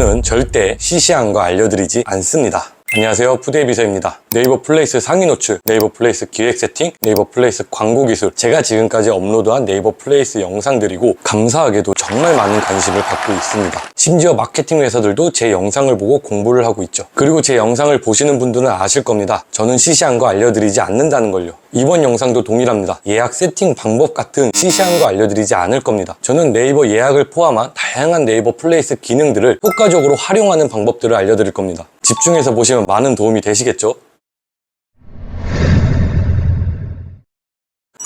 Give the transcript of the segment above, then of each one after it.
저는 절대 시시한 거 알려드리지 않습니다. 안녕하세요, 푸드의 비서입니다. 네이버 플레이스 상위 노출, 네이버 플레이스 기획 세팅, 네이버 플레이스 광고 기술, 제가 지금까지 업로드한 네이버 플레이스 영상들이고 감사하게도 정말 많은 관심을 받고 있습니다. 심지어 마케팅 회사들도 제 영상을 보고 공부를 하고 있죠. 그리고 제 영상을 보시는 분들은 아실 겁니다. 저는 시시한 거 알려드리지 않는다는 걸요. 이번 영상도 동일합니다. 예약 세팅 방법 같은 시시한 거 알려드리지 않을 겁니다. 저는 네이버 예약을 포함한 다양한 네이버 플레이스 기능들을 효과적으로 활용하는 방법들을 알려드릴 겁니다. 집중해서 보시면 많은 도움이 되시겠죠?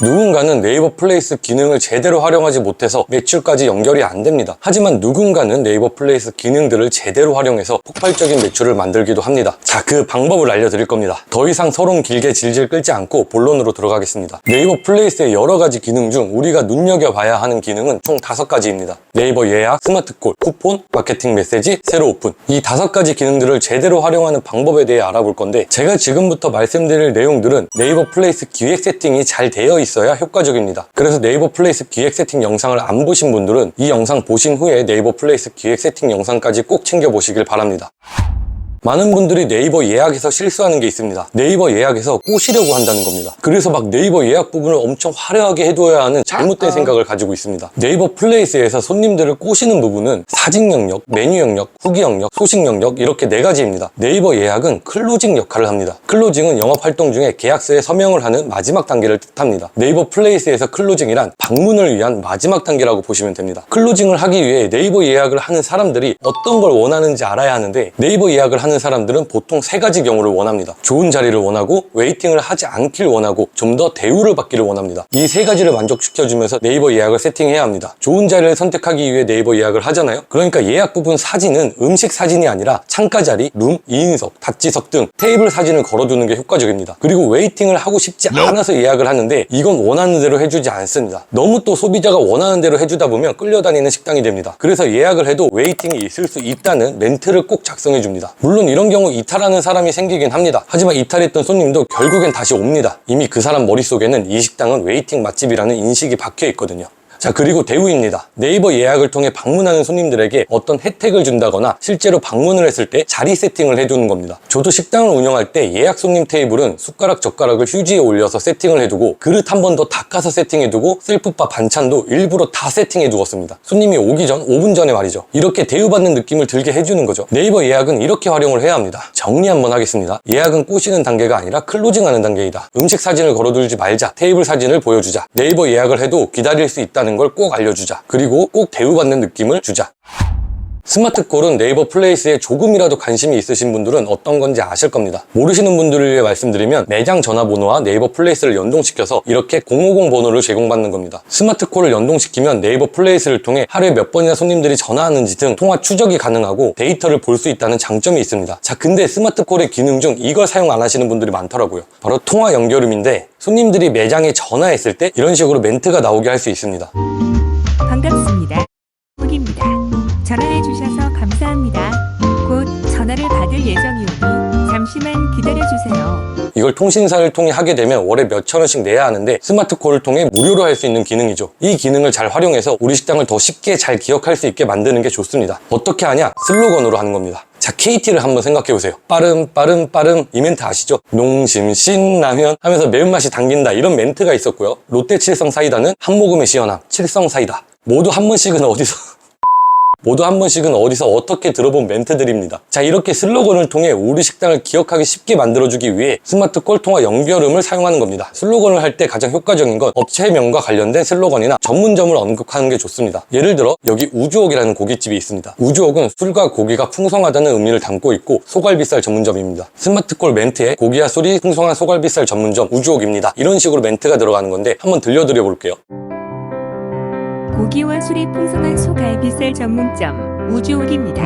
누군가는 네이버 플레이스 기능을 제대로 활용하지 못해서 매출까지 연결이 안 됩니다. 하지만 누군가는 네이버 플레이스 기능들을 제대로 활용해서 폭발적인 매출을 만들기도 합니다. 자, 그 방법을 알려드릴 겁니다. 더 이상 서론 길게 질질 끌지 않고 본론으로 들어가겠습니다. 네이버 플레이스의 여러 가지 기능 중 우리가 눈여겨봐야 하는 기능은 총 5가지입니다. 네이버 예약, 스마트콜, 쿠폰, 마케팅 메시지, 새로 오픈. 이 5가지 기능들을 제대로 활용하는 방법에 대해 알아볼 건데, 제가 지금부터 말씀드릴 내용들은 네이버 플레이스 기획 세팅이 잘 되어 있어야 효과적입니다. 그래서 네이버 플레이스 기획 세팅 영상을 안 보신 분들은 이 영상 보신 후에 네이버 플레이스 기획 세팅 영상까지 꼭 챙겨보시길 바랍니다. 많은 분들이 네이버 예약에서 실수하는 게 있습니다. 네이버 예약에서 꼬시려고 한다는 겁니다. 그래서 막 네이버 예약 부분을 엄청 화려하게 해둬야 하는 잘못된 생각을 가지고 있습니다. 네이버 플레이스에서 손님들을 꼬시는 부분은 사진 영역, 메뉴 영역, 후기 영역, 소식 영역 이렇게 4가지입니다. 네이버 예약은 클로징 역할을 합니다. 클로징은 영업 활동 중에 계약서에 서명을 하는 마지막 단계를 뜻합니다. 네이버 플레이스에서 클로징이란 방문을 위한 마지막 단계라고 보시면 됩니다. 클로징을 하기 위해 네이버 예약을 하는 사람들이 어떤 걸 원하는지 알아야 하는데, 네이버 예약을 하는 사람들은 보통 3가지 경우를 원합니다. 좋은 자리를 원하고, 웨이팅을 하지 않길 원하고, 좀 더 대우를 받기를 원합니다. 이 3가지를 만족시켜주면서 네이버 예약을 세팅해야 합니다. 좋은 자리를 선택하기 위해 네이버 예약을 하잖아요. 그러니까 예약 부분 사진은 음식 사진이 아니라 창가 자리, 룸, 2인석, 다찌석 등 테이블 사진을 걸어두는 게 효과적입니다. 그리고 웨이팅을 하고 싶지 않아서 예약을 하는데 이건 원하는 대로 해주지 않습니다. 너무 또 소비자가 원하는 대로 해주다 보면 끌려다니는 식당이 됩니다. 그래서 예약을 해도 웨이팅이 있을 수 있다는 멘트를 꼭 작성해 줍니다. 물론 이런 경우 이탈하는 사람이 생기긴 합니다. 하지만 이탈했던 손님도 결국엔 다시 옵니다. 이미 그 사람 머릿속에는 이 식당은 웨이팅 맛집이라는 인식이 박혀 있거든요. 자, 그리고 대우입니다. 네이버 예약을 통해 방문하는 손님들에게 어떤 혜택을 준다거나 실제로 방문을 했을 때 자리 세팅을 해두는 겁니다. 저도 식당을 운영할 때 예약 손님 테이블은 숟가락, 젓가락을 휴지에 올려서 세팅을 해두고, 그릇 한 번 더 닦아서 세팅해두고, 셀프바 반찬도 일부러 다 세팅해두었습니다. 손님이 오기 전 5분 전에 말이죠. 이렇게 대우받는 느낌을 들게 해주는 거죠. 네이버 예약은 이렇게 활용을 해야 합니다. 정리 한번 하겠습니다. 예약은 꼬시는 단계가 아니라 클로징하는 단계이다. 음식 사진을 걸어두지 말자. 테이블 사진을 보여주자. 네이버 예약을 해도 기다릴 수 있다는 걸 꼭 알려주자. 그리고 꼭 대우받는 느낌을 주자. 스마트콜은 네이버 플레이스에 조금이라도 관심이 있으신 분들은 어떤 건지 아실 겁니다. 모르시는 분들을 위해 말씀드리면, 매장 전화번호와 네이버 플레이스를 연동시켜서 이렇게 050 번호를 제공받는 겁니다. 스마트콜을 연동시키면 네이버 플레이스를 통해 하루에 몇 번이나 손님들이 전화하는지 등 통화 추적이 가능하고 데이터를 볼 수 있다는 장점이 있습니다. 자, 근데 스마트콜의 기능 중 이걸 사용 안 하시는 분들이 많더라고요. 바로 통화 연결음인데, 손님들이 매장에 전화했을 때 이런 식으로 멘트가 나오게 할 수 있습니다. 반갑습니다. 후기입니다. 전화해 주셔서 감사합니다. 곧 전화를 받을 예정이오니 잠시만 기다려주세요. 이걸 통신사를 통해 하게 되면 월에 몇천 원씩 내야 하는데, 스마트콜을 통해 무료로 할 수 있는 기능이죠. 이 기능을 잘 활용해서 우리 식당을 더 쉽게 잘 기억할 수 있게 만드는 게 좋습니다. 어떻게 하냐? 슬로건으로 하는 겁니다. 자, KT를 한번 생각해보세요. 빠름 빠름 빠름, 이 멘트 아시죠? 농심 신라면 하면서 매운맛이 당긴다, 이런 멘트가 있었고요. 롯데 칠성 사이다는 한 모금의 시원함, 칠성 사이다. 모두 한 번씩은 어디서 어떻게 들어본 멘트들입니다. 자, 이렇게 슬로건을 통해 우리 식당을 기억하기 쉽게 만들어주기 위해 스마트콜 통화 연결음을 사용하는 겁니다. 슬로건을 할 때 가장 효과적인 건 업체명과 관련된 슬로건이나 전문점을 언급하는 게 좋습니다. 예를 들어 여기 우주옥이라는 고깃집이 있습니다. 우주옥은 술과 고기가 풍성하다는 의미를 담고 있고 소갈비살 전문점입니다. 스마트콜 멘트에 고기와 술이 풍성한 소갈비살 전문점 우주옥입니다, 이런 식으로 멘트가 들어가는 건데 한번 들려드려 볼게요. 고기와 술이 풍성한 소갈비살 전문점 우주옥입니다.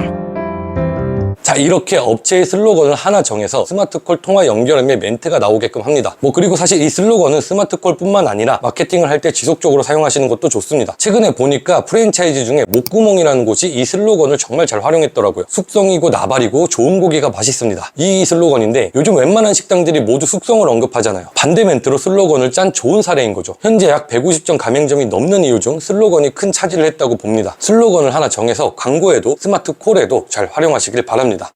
자, 이렇게 업체의 슬로건을 하나 정해서 스마트콜 통화 연결음에 멘트가 나오게끔 합니다. 그리고 사실 이 슬로건은 스마트콜 뿐만 아니라 마케팅을 할 때 지속적으로 사용하시는 것도 좋습니다. 최근에 보니까 프랜차이즈 중에 목구멍이라는 곳이 이 슬로건을 정말 잘 활용했더라고요. 숙성이고 나발이고 좋은 고기가 맛있습니다. 이 슬로건인데 요즘 웬만한 식당들이 모두 숙성을 언급하잖아요. 반대 멘트로 슬로건을 짠 좋은 사례인 거죠. 현재 약 150점 가맹점이 넘는 이유 중 슬로건이 큰 차지를 했다고 봅니다. 슬로건을 하나 정해서 광고에도 스마트콜에도 잘 활용하시길 바랍니다.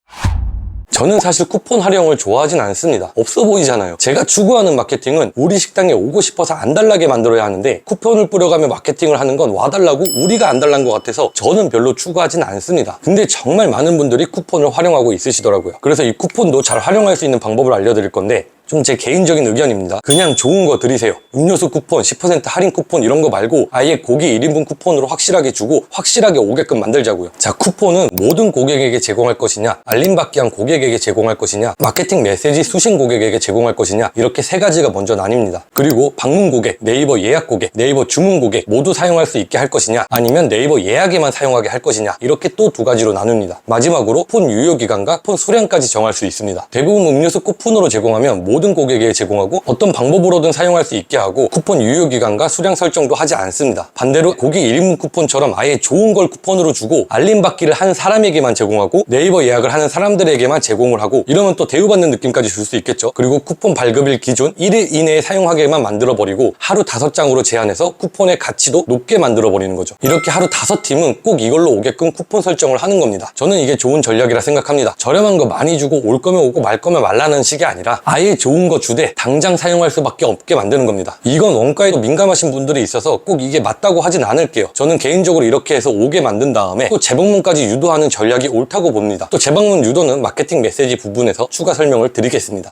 저는 사실 쿠폰 활용을 좋아하진 않습니다. 없어 보이잖아요. 제가 추구하는 마케팅은 우리 식당에 오고 싶어서 안 달라게 만들어야 하는데 쿠폰을 뿌려가며 마케팅을 하는 건 와달라고 우리가 안 달란 것 같아서 저는 별로 추구하진 않습니다. 근데 정말 많은 분들이 쿠폰을 활용하고 있으시더라고요. 그래서 이 쿠폰도 잘 활용할 수 있는 방법을 알려드릴 건데 좀 제 개인적인 의견입니다. 그냥 좋은 거 드리세요. 음료수 쿠폰, 10% 할인 쿠폰 이런 거 말고 아예 고기 1인분 쿠폰으로 확실하게 주고 확실하게 오게끔 만들자고요. 자, 쿠폰은 모든 고객에게 제공할 것이냐, 알림받기 한 고객에게 제공할 것이냐, 마케팅 메시지 수신 고객에게 제공할 것이냐, 이렇게 세 가지가 먼저 나뉩니다. 그리고 방문 고객, 네이버 예약 고객, 네이버 주문 고객 모두 사용할 수 있게 할 것이냐, 아니면 네이버 예약에만 사용하게 할 것이냐, 이렇게 또 두 가지로 나눕니다. 마지막으로 쿠폰 유효기간과 쿠폰 수량까지 정할 수 있습니다. 대부분 음료수 쿠폰으로 제공하면 모든 고객에게 제공하고 어떤 방법으로든 사용할 수 있게 하고 쿠폰 유효기간과 수량 설정도 하지 않습니다. 반대로 고기 1인분 쿠폰처럼 아예 좋은 걸 쿠폰으로 주고 알림받기를 한 사람에게만 제공하고 네이버 예약을 하는 사람들에게만 제공을 하고 이러면 또 대우받는 느낌까지 줄 수 있겠죠. 그리고 쿠폰 발급일 기준 1일 이내에 사용하게만 만들어버리고 하루 5장으로 제한해서 쿠폰의 가치도 높게 만들어버리는 거죠. 이렇게 하루 5팀은 꼭 이걸로 오게끔 쿠폰 설정을 하는 겁니다. 저는 이게 좋은 전략이라 생각합니다. 저렴한 거 많이 주고 올 거면 오고 말 거면 말라는 식이 아니라 아예 좋은 거 주되 당장 사용할 수밖에 없게 만드는 겁니다. 이건 원가에도 민감하신 분들이 있어서 꼭 이게 맞다고 하진 않을게요. 저는 개인적으로 이렇게 해서 오게 만든 다음에 또 재방문까지 유도하는 전략이 옳다고 봅니다. 또 재방문 유도는 마케팅 메시지 부분에서 추가 설명을 드리겠습니다.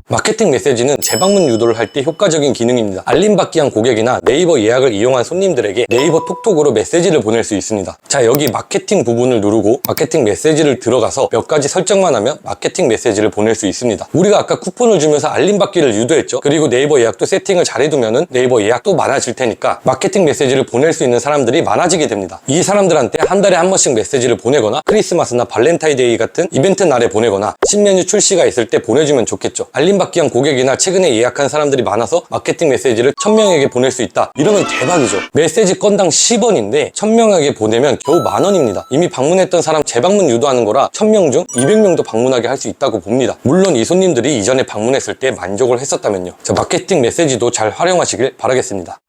마케팅 메시지는 재방문 유도를 할 때 효과적인 기능입니다. 알림받기 한 고객이나 네이버 예약을 이용한 손님들에게 네이버 톡톡으로 메시지를 보낼 수 있습니다. 자, 여기 마케팅 부분을 누르고 마케팅 메시지를 들어가서 몇 가지 설정만 하면 마케팅 메시지를 보낼 수 있습니다. 우리가 아까 쿠폰을 주면서 알림받기를 유도했죠. 그리고 네이버 예약도 세팅을 잘 해두면은 네이버 예약도 많아질 테니까 마케팅 메시지를 보낼 수 있는 사람들이 많아지게 됩니다. 이 사람들한테 한 달에 한 번씩 메시지를 보내거나 크리스마스나 발렌타인데이 같은 이벤트 날에 보내거나 신메뉴 출시가 있을 때 보내주면 좋겠죠. 알림받기 한 고객이나 최근에 예약한 사람들이 많아서 마케팅 메시지를 1000명에게 보낼 수 있다. 이러면 대박이죠. 메시지 건당 10원인데 1000명에게 보내면 겨우 만원입니다. 이미 방문했던 사람 재방문 유도하는 거라 1000명 중 200명도 방문하게 할 수 있다고 봅니다. 물론 이 손님들이 이전에 방문했을 때 만족을 했었다면요. 자, 마케팅 메시지도 잘 활용하시길 바라겠습니다.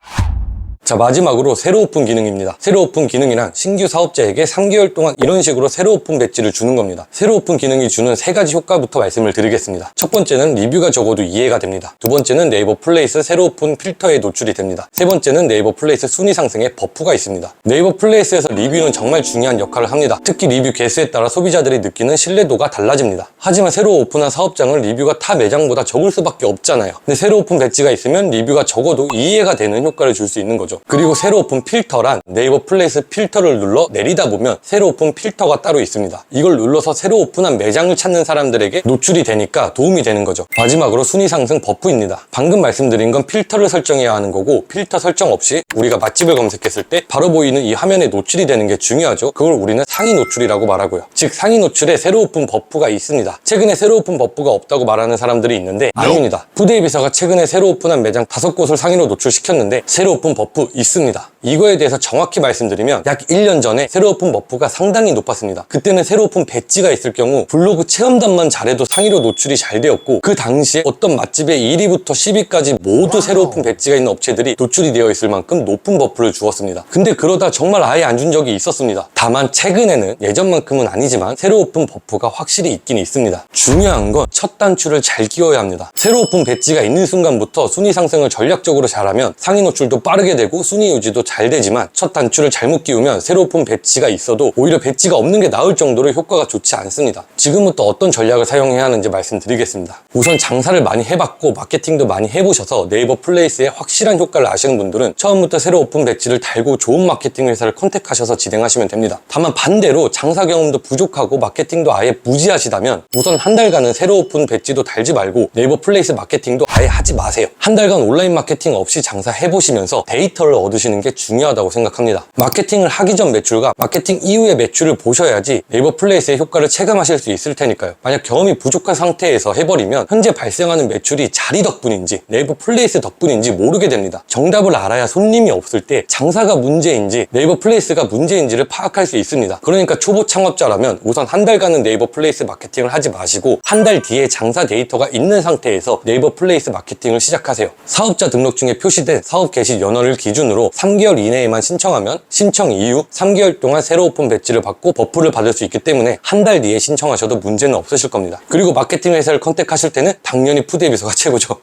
자, 마지막으로 새로 오픈 기능입니다. 새로 오픈 기능이란 신규 사업자에게 3개월 동안 이런 식으로 새로 오픈 배지를 주는 겁니다. 새로 오픈 기능이 주는 3가지 효과부터 말씀을 드리겠습니다. 첫 번째는 리뷰가 적어도 이해가 됩니다. 두 번째는 네이버 플레이스 새로 오픈 필터에 노출이 됩니다. 세 번째는 네이버 플레이스 순위 상승에 버프가 있습니다. 네이버 플레이스에서 리뷰는 정말 중요한 역할을 합니다. 특히 리뷰 개수에 따라 소비자들이 느끼는 신뢰도가 달라집니다. 하지만 새로 오픈한 사업장은 리뷰가 타 매장보다 적을 수밖에 없잖아요. 근데 새로 오픈 배지가 있으면 리뷰가 적어도 이해가 되는 효과를 줄 수 있는 거죠. 그리고 새로 오픈 필터란 네이버 플레이스 필터를 눌러 내리다 보면 새로 오픈 필터가 따로 있습니다. 이걸 눌러서 새로 오픈한 매장을 찾는 사람들에게 노출이 되니까 도움이 되는 거죠. 마지막으로 순위 상승 버프입니다. 방금 말씀드린 건 필터를 설정해야 하는 거고 필터 설정 없이 우리가 맛집을 검색했을 때 바로 보이는 이 화면에 노출이 되는 게 중요하죠. 그걸 우리는 상위 노출이라고 말하고요. 즉 상위 노출에 새로 오픈 버프가 있습니다. 최근에 새로 오픈 버프가 없다고 말하는 사람들이 있는데 아닙니다. 푸드에비서가 최근에 새로 오픈한 매장 5곳을 상위로 노출시켰는데 새로 오픈 버프 있습니다. 이거에 대해서 정확히 말씀드리면 약 1년 전에 새로 오픈 버프가 상당히 높았습니다. 그때는 새로 오픈 배지가 있을 경우 블로그 체험단만 잘해도 상위로 노출이 잘 되었고 그 당시에 어떤 맛집의 1위부터 10위까지 모두 새로 오픈 배지가 있는 업체들이 노출이 되어 있을 만큼 높은 버프를 주었습니다. 근데 그러다 정말 아예 안 준 적이 있었습니다. 다만 최근에는 예전만큼은 아니지만 새로 오픈 버프가 확실히 있긴 있습니다. 중요한 건 첫 단추를 잘 끼워야 합니다. 새로 오픈 배지가 있는 순간부터 순위 상승을 전략적으로 잘하면 상위 노출도 빠르게 되고 순위 유지도 잘 되지만 첫 단추를 잘못 끼우면 새로 오픈 배지가 있어도 오히려 배지가 없는 게 나을 정도로 효과가 좋지 않습니다. 지금부터 어떤 전략을 사용해야 하는지 말씀드리겠습니다. 우선 장사를 많이 해봤고 마케팅도 많이 해보셔서 네이버 플레이스의 확실한 효과를 아시는 분들은 처음부터 새로 오픈 배지를 달고 좋은 마케팅 회사를 컨택하셔서 진행하시면 됩니다. 다만 반대로 장사 경험도 부족하고 마케팅도 아예 무지하시다면 우선 한 달간은 새로 오픈 배지도 달지 말고 네이버 플레이스 마케팅도 아예 하지 마세요. 한 달간 온라인 마케팅 없이 장사해보시면서 데이터 데이터를 얻으시는 게 중요하다고 생각합니다. 마케팅을 하기 전 매출과 마케팅 이후의 매출을 보셔야지 네이버 플레이스의 효과를 체감하실 수 있을 테니까요. 만약 경험이 부족한 상태에서 해버리면 현재 발생하는 매출이 자리 덕분인지 네이버 플레이스 덕분인지 모르게 됩니다. 정답을 알아야 손님이 없을 때 장사가 문제인지 네이버 플레이스가 문제인지를 파악할 수 있습니다. 그러니까 초보 창업자라면 우선 한 달간은 네이버 플레이스 마케팅을 하지 마시고 한 달 뒤에 장사 데이터가 있는 상태에서 네이버 플레이스 마케팅을 시작하세요. 사업자 등록증에 표시된 사업 개시 연월을 기준으로 3개월 이내에만 신청하면 신청 이후 3개월 동안 새로 오픈 배지를 받고 버프를 받을 수 있기 때문에 한 달 뒤에 신청하셔도 문제는 없으실 겁니다. 그리고 마케팅 회사를 컨택하실 때는 당연히 푸드에비서가 최고죠.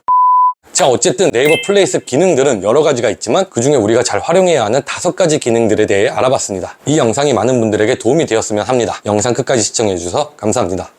자, 어쨌든 네이버 플레이스 기능들은 여러 가지가 있지만 그중에 우리가 잘 활용해야 하는 5가지 기능들에 대해 알아봤습니다. 이 영상이 많은 분들에게 도움이 되었으면 합니다. 영상 끝까지 시청해주셔서 감사합니다.